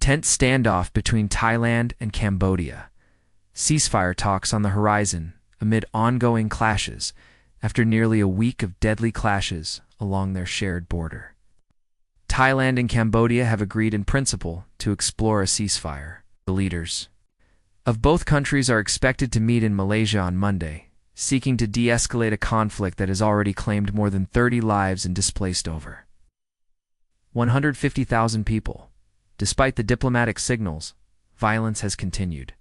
Tense standoff between Thailand and Cambodia. Ceasefire talks on the horizon amid ongoing clashes after nearly a week of deadly clashes along their shared border. Thailand and Cambodia have agreed in principle to explore a ceasefire. The leaders of both countries are expected to meet in Malaysia on Monday, seeking to de-escalate a conflict that has already claimed more than 30 lives and displaced over 150,000 people. Despite the diplomatic signals, violence has continued.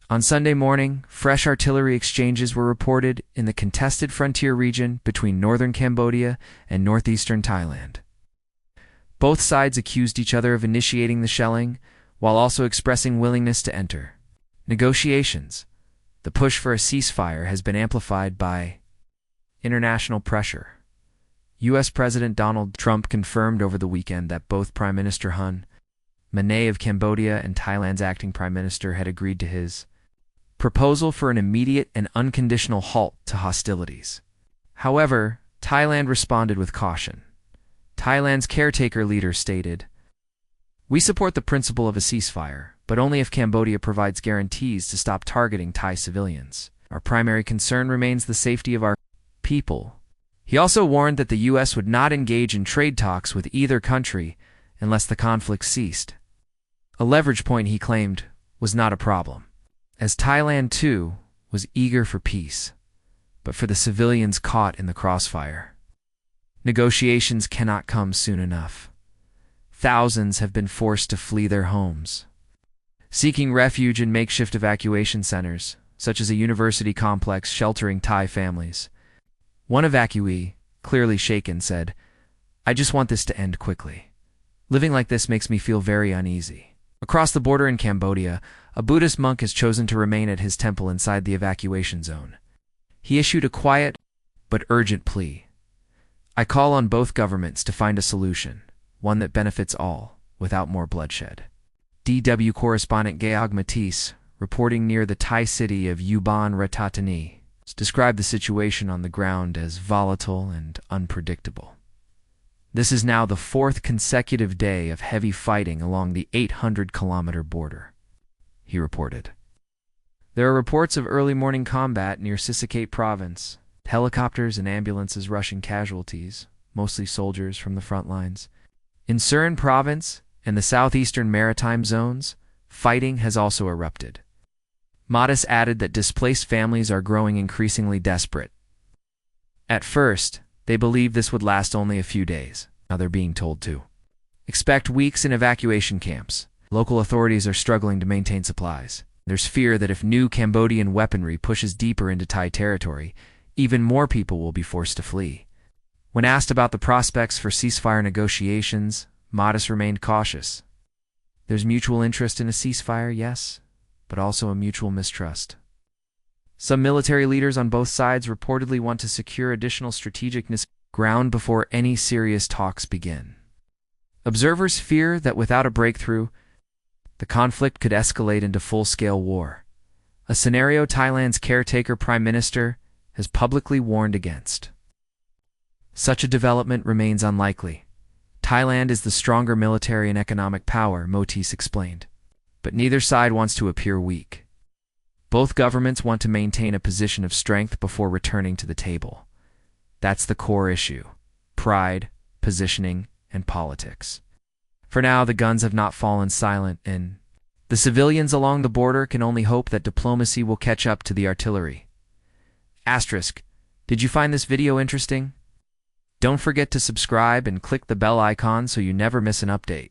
On Sunday morning, fresh artillery exchanges were reported in the contested frontier region between northern Cambodia and northeastern Thailand. Both sides accused each other of initiating the shelling, while also expressing willingness to enter negotiations. The push for a ceasefire has been amplified by international pressure. U.S. President Donald Trump confirmed over the weekend that both Prime Minister Hun Manet of Cambodia and Thailand's acting Prime Minister had agreed to his proposal for an immediate and unconditional halt to hostilities. However, Thailand responded with caution. Thailand's caretaker leader stated, "We support the principle of a ceasefire, but only if Cambodia provides guarantees to stop targeting Thai civilians. Our primary concern remains the safety of our people." He also warned that the U.S. would not engage in trade talks with either country unless the conflict ceased. A leverage point he claimed was not a problem, as Thailand too was eager for peace, but for the civilians caught in the crossfire. Negotiations cannot come soon enough. Thousands have been forced to flee their homes, seeking refuge in makeshift evacuation centers, such as a university complex sheltering Thai families. One evacuee, clearly shaken, said, "I just want this to end quickly. Living like this makes me feel very uneasy." Across the border in Cambodia, a Buddhist monk has chosen to remain at his temple inside the evacuation zone. He issued a quiet but urgent plea. "I call on both governments to find a solution, one that benefits all, without more bloodshed." DW correspondent Geog Matisse, reporting near the Thai city of Ubon Ratchathani, described the situation on the ground as volatile and unpredictable. This is now the fourth consecutive day of heavy fighting along the 800-kilometer border, he reported. There are reports of early morning combat near Sisaket province, helicopters and ambulances rushing casualties, mostly soldiers from the front lines. In Surin province and the southeastern maritime zones, fighting has also erupted. Mattis added that displaced families are growing increasingly desperate. At first, they believed this would last only a few days. Now they're being told to expect weeks in evacuation camps. Local authorities are struggling to maintain supplies. There's fear that if new Cambodian weaponry pushes deeper into Thai territory, even more people will be forced to flee. When asked about the prospects for ceasefire negotiations, Mattis remained cautious. There's mutual interest in a ceasefire, yes, but also a mutual mistrust. Some military leaders on both sides reportedly want to secure additional strategic ground before any serious talks begin. Observers fear that without a breakthrough, the conflict could escalate into full-scale war, a scenario Thailand's caretaker prime minister has publicly warned against. Such a development remains unlikely. Thailand is the stronger military and economic power, Matisse explained, but neither side wants to appear weak. Both governments want to maintain a position of strength before returning to the table. That's the core issue: pride, positioning, and politics. For now, the guns have not fallen silent, and the civilians along the border can only hope that diplomacy will catch up to the artillery. Asterisk, did you find this video interesting? Don't forget to subscribe and click the bell icon so you never miss an update.